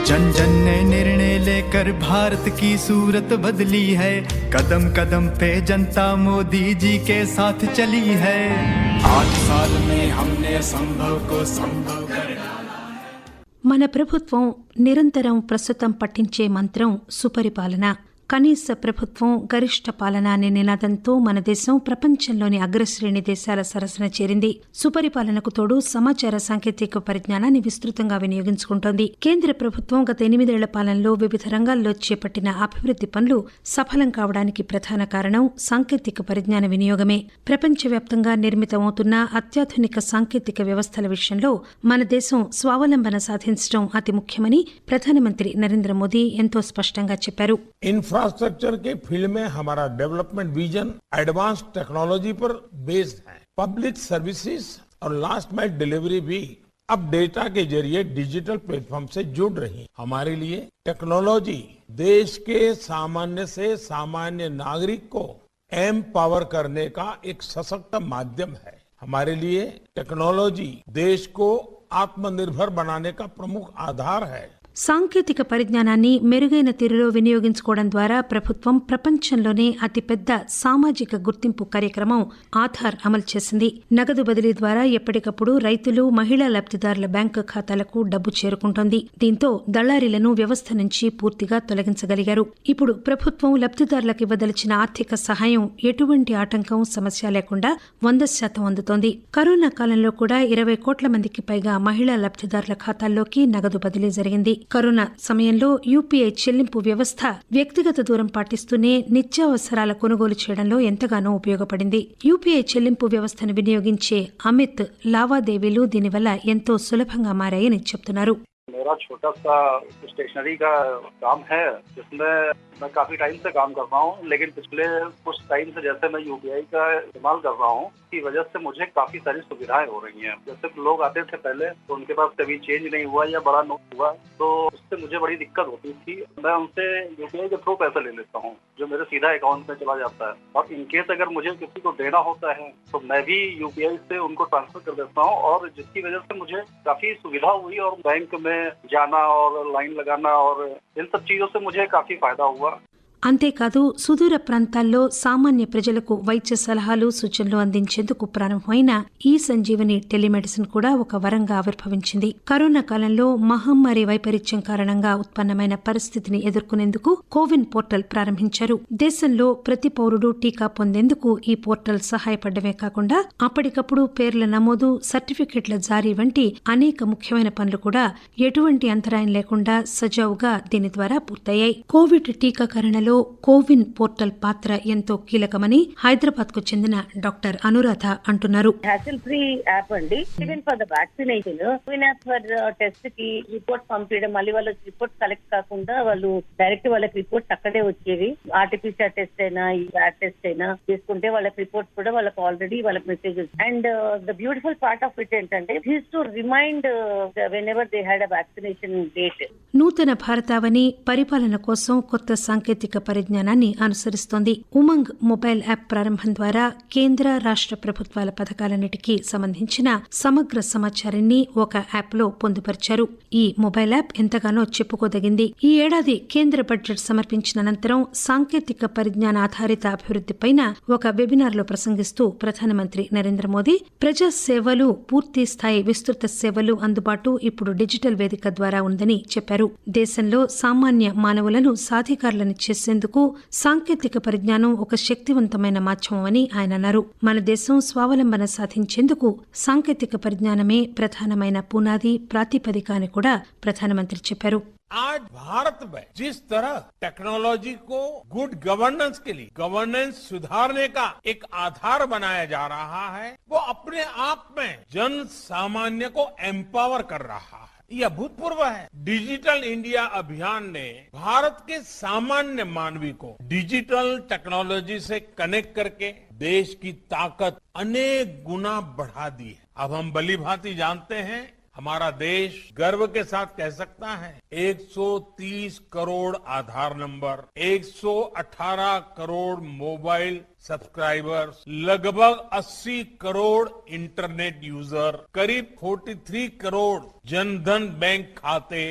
जन जन ने निर्णय लेकर भारत की सूरत बदली है। कदम कदम पे जनता मोदी जी के साथ चली है। 8 साल में हमने संभव को संभव कर మన ప్రభుత్వం నిరంతరం ప్రస్తుతం పట్టించే మంత్రం సుపరిపాలన. కనీస ప్రభుత్వం గరిష్ట పాలన అనే నినాదంతో మన దేశం ప్రపంచంలోని అగ్రశ్రేణి దేశాల సరసన చేరింది. సుపరిపాలనకు తోడు సమాచార సాంకేతిక పరిజ్ఞానాన్ని విస్తృతంగా వినియోగించుకుంటోంది. కేంద్ర ప్రభుత్వం గత 8 ఏళ్ల పాలనలో వివిధ రంగాల్లో చేపట్టిన అభివృద్ది పనులు సఫలం కావడానికి ప్రధాన కారణం సాంకేతిక పరిజ్ఞాన వినియోగమే. ప్రపంచవ్యాప్తంగా నిర్మితమవుతున్న అత్యాధునిక సాంకేతిక వ్యవస్థల విషయంలో మన దేశం స్వావలంబన సాధించడం అతి ముఖ్యమని ప్రధానమంత్రి నరేంద్ర మోదీ ఎంతో స్పష్టంగా చెప్పారు. इंफ्रास्ट्रक्चर के फील्ड में हमारा डेवलपमेंट विजन एडवांस टेक्नोलॉजी पर बेस्ड है। पब्लिक सर्विसेज और लास्ट माइल डिलीवरी भी अब डेटा के जरिए डिजिटल प्लेटफॉर्म से जुड़ रही है। हमारे लिए टेक्नोलॉजी देश के सामान्य से सामान्य नागरिक को एम्पावर करने का एक सशक्त माध्यम है। हमारे लिए टेक्नोलॉजी देश को आत्मनिर्भर बनाने का प्रमुख आधार है। సాంకేతిక పరిజ్ఞానాన్ని మెరుగైన తీరులో వినియోగించుకోవడం ద్వారా ప్రభుత్వం ప్రపంచంలోనే అతిపెద్ద సామాజిక గుర్తింపు కార్యక్రమం ఆధార్ అమలు చేసింది. నగదు బదిలీ ద్వారా ఎప్పటికప్పుడు రైతులు, మహిళా లబ్దిదారుల బ్యాంకు ఖాతాలకు డబ్బు చేరుకుంటోంది. దీంతో దళారీలను వ్యవస్థ నుంచి పూర్తిగా తొలగించగలిగారు. ఇప్పుడు ప్రభుత్వం లబ్దిదారులకు ఇవ్వదలిచిన ఆర్థిక సహాయం ఎటువంటి ఆటంకం, సమస్య లేకుండా 100% అందుతోంది. కరోనా కాలంలో కూడా 20 కోట్ల మందికి పైగా మహిళా లబ్దిదారుల ఖాతాల్లోకి నగదు బదిలీ జరిగింది. కరోనా సమయంలో యూపీఐ చెల్లింపు వ్యవస్థ వ్యక్తిగత దూరం పాటిస్తూనే నిత్యావసరాల కొనుగోలు చేయడంలో ఎంతగానో ఉపయోగపడింది. యూపీఐ చెల్లింపు వ్యవస్థను వినియోగించే అమిత్ లావాదేవీలు దీనివల్ల ఎంతో సులభంగా మారాయని చెప్తున్నారు. मेरा छोटा सा स्टेशनरी का काम है जिसमें मैं काफी टाइम से काम कर रहा हूँ, लेकिन पिछले कुछ टाइम से जैसे मैं यूपीआई का इस्तेमाल कर रहा हूँ की वजह से मुझे काफी सारी सुविधाएं हो रही हैं। जैसे लोग आते थे पहले तो उनके पास कभी चेंज नहीं हुआ या बड़ा नोट हुआ तो उससे मुझे बड़ी दिक्कत होती थी। मैं उनसे यूपीआई के थ्रू पैसा ले लेता हूँ जो मेरे सीधा अकाउंट में चला जाता है, और इनकेस अगर मुझे किसी को देना होता है तो मैं भी यूपीआई से उनको ट्रांसफर कर देता हूँ, और जिसकी वजह से मुझे काफी सुविधा हुई और बैंक में जाना और लाइन लगाना और इन सब चीजों से मुझे काफी फायदा हुआ। అంతేకాదు సుదూర ప్రాంతాల్లో సామాన్య ప్రజలకు వైద్య సలహాలు, సూచనలు అందించేందుకు ప్రారంభమైన ఈ సంజీవని టెలిమెడిసిన్ కూడా ఒక వరంగా ఆవిర్భవించింది. కరోనా కాలంలో మహమ్మారి వైపరీత్యం కారణంగా ఉత్పన్నమైన పరిస్థితిని ఎదుర్కొనేందుకు కోవిన్ పోర్టల్ ప్రారంభించారు. దేశంలో ప్రతి పౌరుడు టీకా పొందేందుకు ఈ పోర్టల్ సహాయపడమే కాకుండా అప్పటికప్పుడు పేర్ల నమోదు, సర్టిఫికెట్ల జారీ వంటి అనేక ముఖ్యమైన పనులు కూడా ఎటువంటి అంతరాయం లేకుండా సజావుగా దీని ద్వారా పూర్తయ్యాయి. కోవిడ్ టీకాకరణలో కోవిన్ పోర్టల్ పాత్ర ఎంతో కీలకమని హైదరాబాద్ కు చెందిన డాక్టర్ అనురాధ అంటున్నారు. హ్యాసిల్ ఫ్రీ యాప్ అండి. Even for the vaccination CoWIN app for test కి రిపోర్ట్ పంపించడం, మళ్ళీ వాళ్ళ రిపోర్ట్ కలెక్ట్ కాకుండా వాళ్ళు డైరెక్ట్ వాళ్ళకి రిపోర్ట్స్ అక్కడే వచ్చేవి. ఆర్టిఫిషియల్ టెస్ట్ అయినా ఈ ర్యాట్ టెస్ట్ అయినా తీసుకుంటే వాళ్ళకి రిపోర్ట్స్ కూడా వాళ్ళకి ఆల్రెడీ వాళ్ళకి messages. And the beautiful part of it ఏంటంటే is to remind whenever they had a vaccination date. నూతన భారతావని పరిపాలన కోసం కొత్త సాంకేతిక పరిజ్ఞానాన్ని అనుసరిస్తోంది. ఉమంగ్ మొబైల్ యాప్ ప్రారంభం ద్వారా కేంద్ర, రాష్ట్ర ప్రభుత్వాల పథకాలన్నిటికీ సంబంధించిన సమగ్ర సమాచారాన్ని ఒక యాప్ లో పొందుపరిచారు. ఈ మొబైల్ యాప్ ఎంతగానో చెప్పుకోదగింది. ఈ ఏడాది కేంద్ర బడ్జెట్ సమర్పించిన అనంతరం సాంకేతిక పరిజ్ఞాన ఆధారిత అభివృద్దిపైన ఒక వెబినార్ లో ప్రసంగిస్తూ ప్రధానమంత్రి నరేంద్ర మోదీ ప్రజా సేవలు, పూర్తి స్థాయి విస్తృత సేవలు అందుబాటు ఇప్పుడు డిజిటల్ వేదిక ద్వారా ఉందని చెప్పారు. దేశంలో సామాన్య మానవులను సాధికారులను చేసేందుకు సాంకేతిక పరిజ్ఞానం ఒక శక్తివంతమైన మాధ్యమమని ఆయన అన్నారు. మన దేశం స్వావలంబన సాధించేందుకు సాంకేతిక పరిజ్ఞానమే ప్రధానమైన పునాది, ప్రాతిపదిక అని కూడా ప్రధానమంత్రి చెప్పారు. आज भारत में जिस तरह टेक्नोलॉजी को गुड गवर्नेंस के लिए गवर्नेंस सुधारने का एक आधार बनाया जा रहा है, वो अपने आप में जन सामान्य को एम्पावर कर रहा है। ये अभूतपूर्व है। डिजिटल इंडिया अभियान ने भारत के सामान्य मानवी को डिजिटल टेक्नोलॉजी से कनेक्ट करके देश की ताकत अनेक गुना बढ़ा दी है। अब हम भली भांति जानते हैं, हमारा देश गर्व के साथ कह सकता है 130 करोड़ आधार नंबर, 118 करोड़ मोबाइल सब्सक्राइबर्स, लगभग 80 करोड़ इंटरनेट यूजर, करीब 43 करोड़ जनधन बैंक खाते,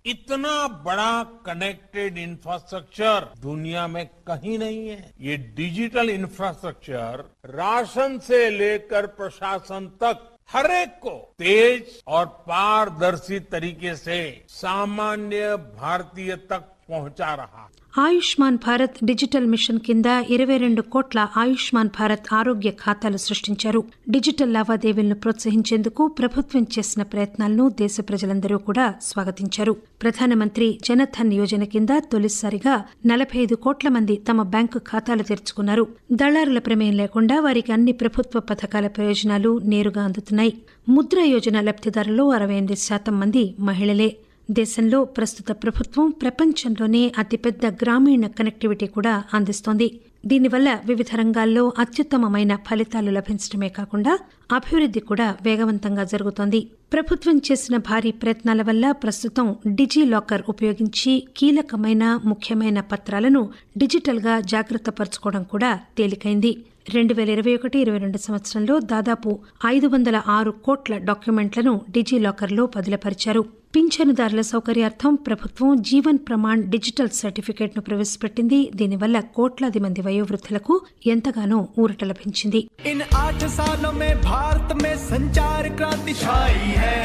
इतना बड़ा कनेक्टेड इंफ्रास्ट्रक्चर दुनिया में कहीं नहीं है। ये डिजिटल इंफ्रास्ट्रक्चर राशन से लेकर प्रशासन तक हर एक को तेज और पारदर्शी तरीके से सामान्य भारतीय तक पहुंचा रहा है। ఆయుష్మాన్ భారత్ డిజిటల్ మిషన్ కింద 22 కోట్ల ఆయుష్మాన్ భారత్ ఆరోగ్య ఖాతాలు సృష్టించారు. డిజిటల్ లావాదేవీలను ప్రోత్సహించేందుకు ప్రభుత్వం చేసిన ప్రయత్నాలను దేశ ప్రజలందరూ కూడా స్వాగతించారు. ప్రధానమంత్రి జనధన్ యోజన కింద తొలిసారిగా 45 కోట్ల మంది తమ బ్యాంకు ఖాతాలు తెరుచుకున్నారు. దళారుల ప్రమేయం లేకుండా వారికి అన్ని ప్రభుత్వ పథకాల ప్రయోజనాలు నేరుగా అందుతున్నాయి. ముద్ర యోజన లబ్దిదారుల్లో 68% మంది మహిళలే. దేశంలో ప్రస్తుత ప్రభుత్వం ప్రపంచంలోనే అతిపెద్ద గ్రామీణ కనెక్టివిటీ కూడా అందిస్తోంది. దీనివల్ల వివిధ రంగాల్లో అత్యుత్తమమైన ఫలితాలు లభించడమే కాకుండా అభివృద్ది కూడా వేగవంతంగా జరుగుతోంది. ప్రభుత్వం చేసిన భారీ ప్రయత్నాల వల్ల ప్రస్తుతం డిజి లాకర్ ఉపయోగించి కీలకమైన ముఖ్యమైన పత్రాలను డిజిటల్ గా జాగ్రత్త పరచుకోవడం కూడా తేలికైంది. 2021-22 సంవత్సరంలో దాదాపు 506 కోట్ల డాక్యుమెంట్లను డిజి లాకర్లో భద్రపరిచారు. పింఛనుదారుల సౌకర్యార్థం ప్రభుత్వం జీవన్ ప్రమాణ్ డిజిటల్ సర్టిఫికేట్ ను ప్రవేశపెట్టింది. దీనివల్ల కోట్లాది మంది వయోవృద్ధులకు ఎంతగానో ఊరట లభించింది. इन 8 सालों में भारत में संचार क्रांति छाई है,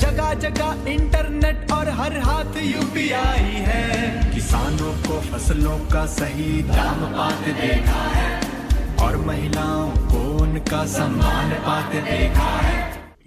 जगह जगह इंटरनेट और हर हाथ यूपीआई है। किसानों को फसलों का सही दाम पाते देखा है और महिलाओं को उनका सम्मान पाते देखा है।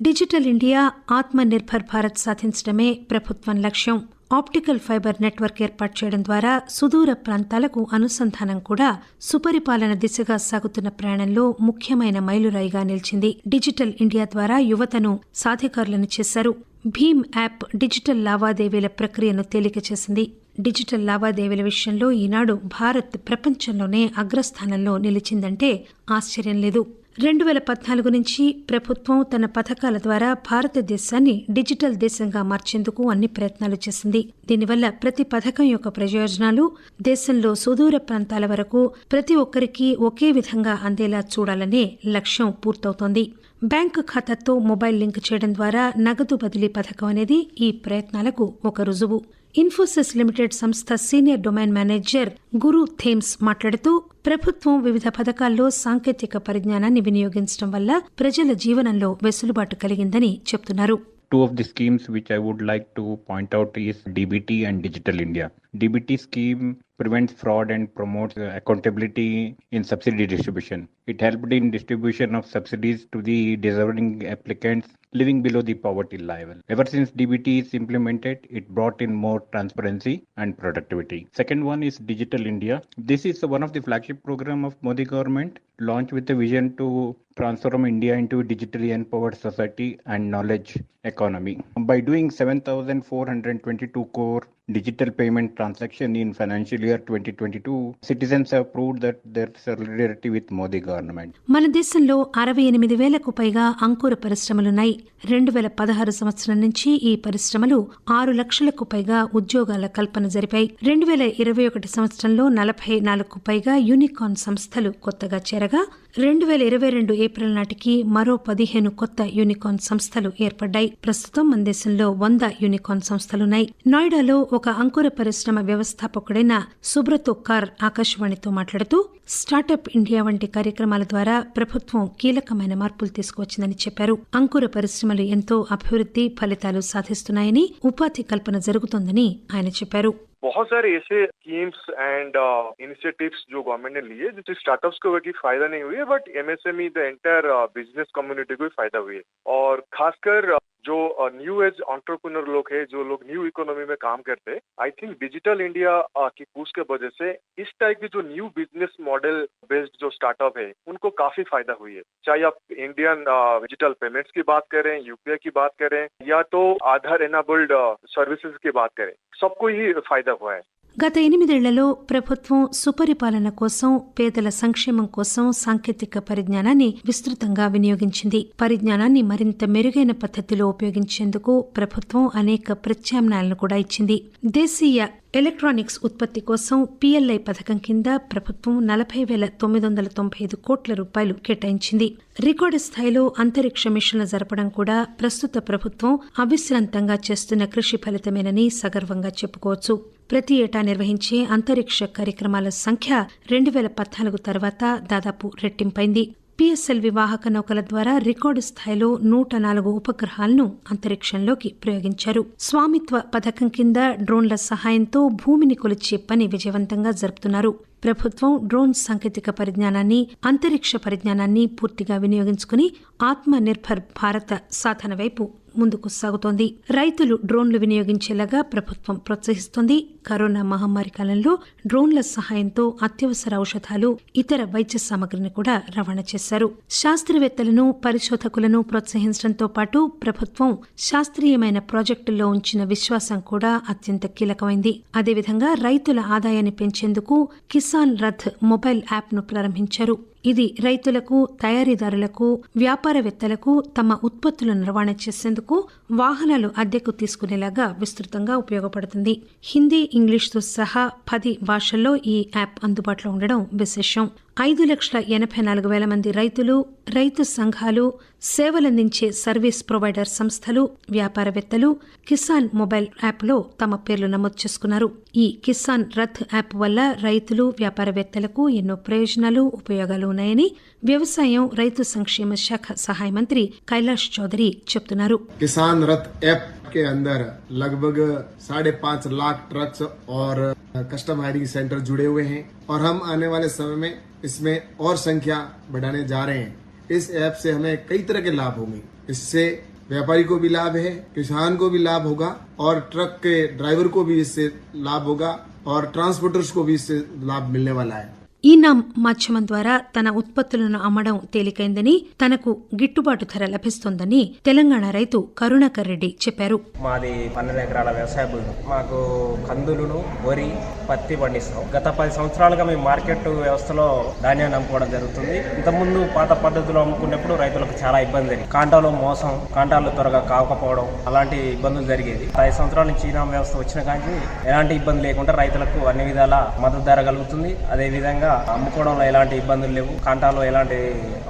డిజిటల్ ఇండియా ఆత్మ నిర్భర్ భారత్ సాధించడమే ప్రభుత్వం లక్ష్యం. ఆప్టికల్ ఫైబర్ నెట్వర్క్ ఏర్పాటు చేయడం ద్వారా సుదూర ప్రాంతాలకు అనుసంధానం కూడా సుపరిపాలన దిశగా సాగుతున్న ప్రయాణంలో ముఖ్యమైన మైలురాయిగా నిలిచింది. డిజిటల్ ఇండియా ద్వారా యువతను సాధికారులను చేశారు. భీమ్ యాప్ డిజిటల్ లావాదేవీల ప్రక్రియను తేలిక చేసింది. డిజిటల్ లావాదేవీల విషయంలో ఈనాడు భారత్ ప్రపంచంలోనే అగ్రస్థానంలో నిలిచిందంటే ఆశ్చర్యం లేదు. 2014 నుంచి ప్రభుత్వం తన పథకాల ద్వారా భారతదేశాన్ని డిజిటల్ దేశంగా మార్చేందుకు అన్ని ప్రయత్నాలు చేసింది. దీనివల్ల ప్రతి పథకం యొక్క ప్రయోజనాలు దేశంలో సుదూర ప్రాంతాల వరకు ప్రతి ఒక్కరికి ఒకే విధంగా అందేలా చూడాలనే లక్ష్యం పూర్తవుతోంది. బ్యాంకు ఖాతాతో మొబైల్ లింక్ చేయడం ద్వారా నగదు బదిలీ పథకం అనేది ఈ ప్రయత్నాలకు ఒక రుజువు. ఇన్ఫోసిస్ లిమిటెడ్ సంస్థ సీనియర్ డొమైన్ మేనేజర్ గురు థేమ్స్ మాట్లాడుతూ ప్రభుత్వం వివిధ పథకాల్లో సాంకేతిక పరిజ్ఞానాన్ని వినియోగించడం వల్ల ప్రజల జీవనంలో వెసులుబాటు కలిగిందని చెప్తున్నారు. Two of the schemes which I would like to point out is DBT and Digital India. DBT scheme prevents fraud and promotes accountability in subsidy distribution. It helped in distribution of subsidies to the deserving applicants living below the poverty level. Ever since DBT is implemented, it brought in more transparency and productivity. Second one is Digital India. This is one of the flagship program of Modi government, launched with a vision to transform India into a digitally empowered society and knowledge economy. By doing 7,422 crore digital payment transaction in financial year 2022, citizens have proved that their solidarity with Modi government. మన దేశంలో 68,000కు పైగా అంకుర పరిశ్రమలున్నాయి. 2016 సంవత్సరం నుంచి ఈ పరిశ్రమలు 6 లక్షలకు పైగా ఉద్యోగాల కల్పన జరిపాయి. 2021 సంవత్సరంలో 44కు పైగా యూనికార్న్ సంస్థలు కొత్తగా చేరగా 2022 ఏప్రిల్ నాటికి మరో 15 కొత్త యూనికార్న్ సంస్థలు ఏర్పడ్డాయి. ప్రస్తుతం మన దేశంలో 100 యూనికార్న్ సంస్థలున్నాయి. నోయిడాలో ఒక అంకుర పరిశ్రమ వ్యవస్థాపకుడైన సుబ్రతో కార్ ఆకాశవాణితో మాట్లాడుతూ స్టార్టప్ ఇండియా వంటి కార్యక్రమాల ద్వారా ప్రభుత్వం కీలకమైన మార్పులు తీసుకువచ్చిందని చెప్పారు. అంకుర పరిశ్రమలు ఎంతో అభివృద్ది ఫలితాలు సాధిస్తున్నాయని, ఉపాధి కల్పన జరుగుతోందని ఆయన చెప్పారు. बहुत सारे ऐसे स्कीम्स एंड इनिशिएटिव्स जो गवर्नमेंट ने लिए जिससे स्टार्टअप्स को भी फायदा नहीं हुई है, but MSME the entire business community को भी फायदा हुई है. और खासकर जो न्यू एज एंटरप्रेन्योर लोग हैं, जो लोग न्यू इकोनॉमी में काम करते हैं, आई थिंक डिजिटल इंडिया की पुश के वजह से इस टाइप की जो न्यू बिजनेस मॉडल बेस्ड जो स्टार्टअप है उनको काफी फायदा हुई है. चाहे आप इंडियन डिजिटल पेमेंट्स की बात करें, यूपीआई की बात करें, या तो आधार एनेबल्ड सर्विसेज की बात करें, सबको ही फायदा हुआ है. గత 8 ఏళ్లలో ప్రభుత్వం సుపరిపాలన కోసం, పేదల సంక్షేమం కోసం సాంకేతిక పరిజ్ఞానాన్ని విస్తృతంగా వినియోగించింది. పరిజ్ఞానాన్ని మరింత మెరుగైన పద్ధతిలో ఉపయోగించేందుకు ప్రభుత్వం అనేక ప్రత్యామ్నాయాలను కూడా ఇచ్చింది. దేశీయ ఎలక్ట్రానిక్స్ ఉత్పత్తి కోసం పీఎల్ఐ పథకం కింద ప్రభుత్వం 40,995 కోట్ల రూపాయలు కేటాయించింది. రికార్డు స్థాయిలో అంతరిక్ష మిషన్లు జరపడం కూడా ప్రస్తుత ప్రభుత్వం అవిశ్రాంతంగా చేస్తున్న కృషి ఫలితమేనని సగర్వంగా చెప్పుకోవచ్చు. ప్రతి ఏటా నిర్వహించే అంతరిక్ష కార్యక్రమాల సంఖ్య 2014 తర్వాత దాదాపు రెట్టింపైంది. పిఎస్ఎల్వి వాహక నౌకల ద్వారా రికార్డు స్థాయిలో 104 ఉపగ్రహాలను అంతరిక్షంలోకి ప్రయోగించారు. స్వామిత్వ పథకం కింద డ్రోన్ల సహాయంతో భూమిని కొలిచే పని విజయవంతంగా జరుపుతున్నారు. ప్రభుత్వం డ్రోన్ సాంకేతిక పరిజ్ఞానాన్ని, అంతరిక్ష పరిజ్ఞానాన్ని పూర్తిగా వినియోగించుకుని ఆత్మ నిర్భర్ భారత సాధన వైపు ముందుకు సాగుతోంది. రైతులు డ్రోన్లు వినియోగించేలాగా ప్రభుత్వం ప్రోత్సహిస్తోంది. కరోనా మహమ్మారి కాలంలో డ్రోన్ల సహాయంతో అత్యవసర ఔషధాలు, ఇతర వైద్య సామగ్రిని కూడా రవాణా చేశారు. శాస్త్రవేత్తలను, పరిశోధకులను ప్రోత్సహించడంతో పాటు ప్రభుత్వం శాస్త్రీయమైన ప్రాజెక్టుల్లో ఉంచిన విశ్వాసం కూడా అత్యంత కీలకమైంది. అదేవిధంగా రైతుల ఆదాయాన్ని పెంచేందుకు కిసాన్ రథ్ మొబైల్ యాప్ను ప్రారంభించారు. ఇది రైతులకు, తయారీదారులకు, వ్యాపారవేత్తలకు తమ ఉత్పత్తులను రవాణా చేసేందుకు వాహనాలు అద్దెకు తీసుకునేలాగా విస్తృతంగా ఉపయోగపడుతుంది. హిందీ, ఇంగ్లీష్తో సహా 10 భాషల్లో ఈ యాప్ అందుబాటులో ఉండడం విశేషం. 5,84,000 మంది రైతులు, రైతు సంఘాలు, సేవలందించే సర్వీస్ ప్రొవైడర్ సంస్థలు, వ్యాపారవేత్తలు కిసాన్ మొబైల్ యాప్లో తమ పేర్లు నమోదు చేసుకున్నారు. ఈ కిసాన్ రథ్ యాప్ వల్ల రైతులు, వ్యాపారవేత్తలకు ఎన్నో ప్రయోజనాలు, ఉపయోగాలు ఉన్నాయని వ్యవసాయం, రైతు సంక్షేమ శాఖ సహాయ మంత్రి కైలాష్ చౌదరి చెప్తున్నారు. किसान रथ ऐप के अंदर लगभग 5.5 लाख ट्रक्स और कस्टम हायरिंग सेंटर जुड़े हुए हैं और हम आने वाले समय में इसमें और संख्या बढ़ाने जा रहे हैं. इस ऐप से हमें कई तरह के लाभ होंगे. इससे व्यापारी को भी लाभ है, किसान को भी लाभ होगा और ट्रक के ड्राइवर को भी इससे लाभ होगा और ट्रांसपोर्टर्स को भी इससे लाभ मिलने वाला है. ఈ నామ్ మాధ్యమం ద్వారా తన ఉత్పత్తులను అమ్మడం తేలికైందని, తనకు గిట్టుబాటు ధర లభిస్తోందని తెలంగాణ రైతు కరుణాకర్ రెడ్డి చెప్పారు. మాది 12 ఎకరాల వ్యవసాయ భూమి. మాకు కందులను, వరి, పత్తి పండిస్తాం. గత 10 సంవత్సరాలుగా మేము మార్కెట్ వ్యవస్థలో ధాన్యాన్ని అమ్ముకోవడం జరుగుతుంది. ఇంతకుముందు పాత పద్ధతిలో అమ్ముకున్నప్పుడు రైతులకు చాలా ఇబ్బంది జరిగింది. కాంటాలో మోసం, కాంటాలు త్వరగా కాకపోవడం, అలాంటి ఇబ్బందులు జరిగేది. 5 సంవత్సరాల నుంచి ఈ నామ్ వ్యవస్థ వచ్చిన కానీ ఎలాంటి ఇబ్బంది లేకుండా రైతులకు అన్ని విధాల మద్దతు ధర కలుగుతుంది. అదేవిధంగా అమ్ముకోవడంలో ఎలాంటి ఇబ్బందులు లేవు, కాంటాలో ఎలాంటి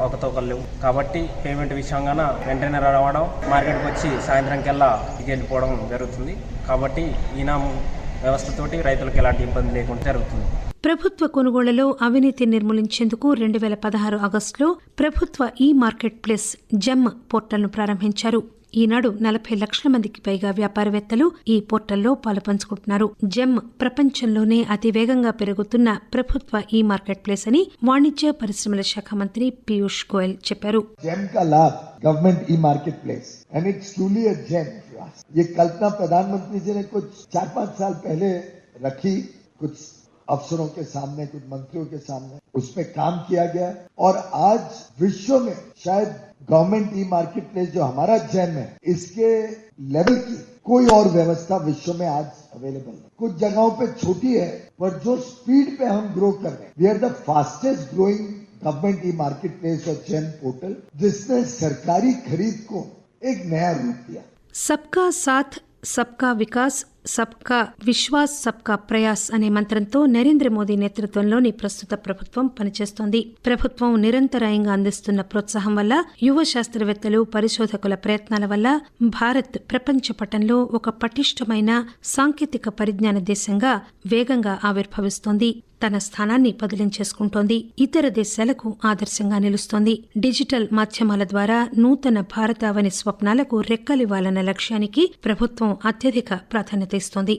అవకతవకలు లేవు. కాబట్టి పేమెంట్ విషయంగా వెంటనే రావడం, మార్కెట్కి వచ్చి సాయంత్రం కల్లా వెళ్ళిపోవడం జరుగుతుంది. కాబట్టి ఈనాం వ్యవస్థతోటి రైతులకు ఎలాంటి ఇబ్బంది లేకుండా జరుగుతుంది. ప్రభుత్వ కొనుగోళ్లలో అవినీతి నిర్మూలించేందుకు 2016 ఆగస్టులో ప్రభుత్వ ఈ మార్కెట్ ప్లేస్ జెమ్ పోర్టల్ను ప్రారంభించారు. ఈనాడు 40 లక్షల మందికి పైగా వ్యాపారవేత్తలు ఈ పోర్టల్లో పాలుపంచుకుంటున్నారు. జెమ్ ప్రపంచంలోనే అతివేగంగా పెరుగుతున్న ప్రభుత్వ ఈ మార్కెట్ ప్లేస్ అని వాణిజ్య పరిశ్రమల శాఖ మంత్రి పీయూష్ గోయల్ చెప్పారు. जेम का लाभ government e marketplace and it's truly a gem. ये कल्पना प्रधानमंत्री जी ने कुछ 4-5 साल पहले रखी, कुछ अफसरों के सामने, कुछ मंत्रियों के सामने, उस पे काम किया गया और आज विश्व में शायद गवर्नमेंट ई मार्केट प्लेस जो हमारा जेम है, इसके लेवल की कोई और व्यवस्था विश्व में आज अवेलेबल है. कुछ जगहों पे छोटी है, पर जो स्पीड पे हम ग्रो कर रहे हैं, we are the fastest growing government e marketplace और जेम पोर्टल, जिसने सरकारी खरीद को एक नया रूप दिया. సబ్కా సాథ్, సబ్కా వికాస్, సబ్కా విశ్వాస్, సబ్కా ప్రయాస్ అనే మంత్రంతో నరేంద్ర మోదీ నేతృత్వంలోని ప్రస్తుత ప్రభుత్వం పనిచేస్తోంది. ప్రభుత్వం నిరంతరాయంగా అందిస్తున్న ప్రోత్సాహం వల్ల, యువ శాస్త్రవేత్తలు, పరిశోధకుల ప్రయత్నాల వల్ల భారత్ ప్రపంచ పటంలో ఒక పటిష్టమైన సాంకేతిక పరిజ్ఞాన దేశంగా వేగంగా ఆవిర్భవిస్తోంది. తన స్థానాన్ని బదిలించేసుకుంటోంది. ఇతర దేశాలకు ఆదర్శంగా నిలుస్తోంది. డిజిటల్ మాధ్యమాల ద్వారా నూతన భారతావని స్వప్నాలకు రెక్కలివ్వాలన్న లక్ష్యానికి ప్రభుత్వం అత్యధిక ప్రాధాన్యత ఇస్తోంది.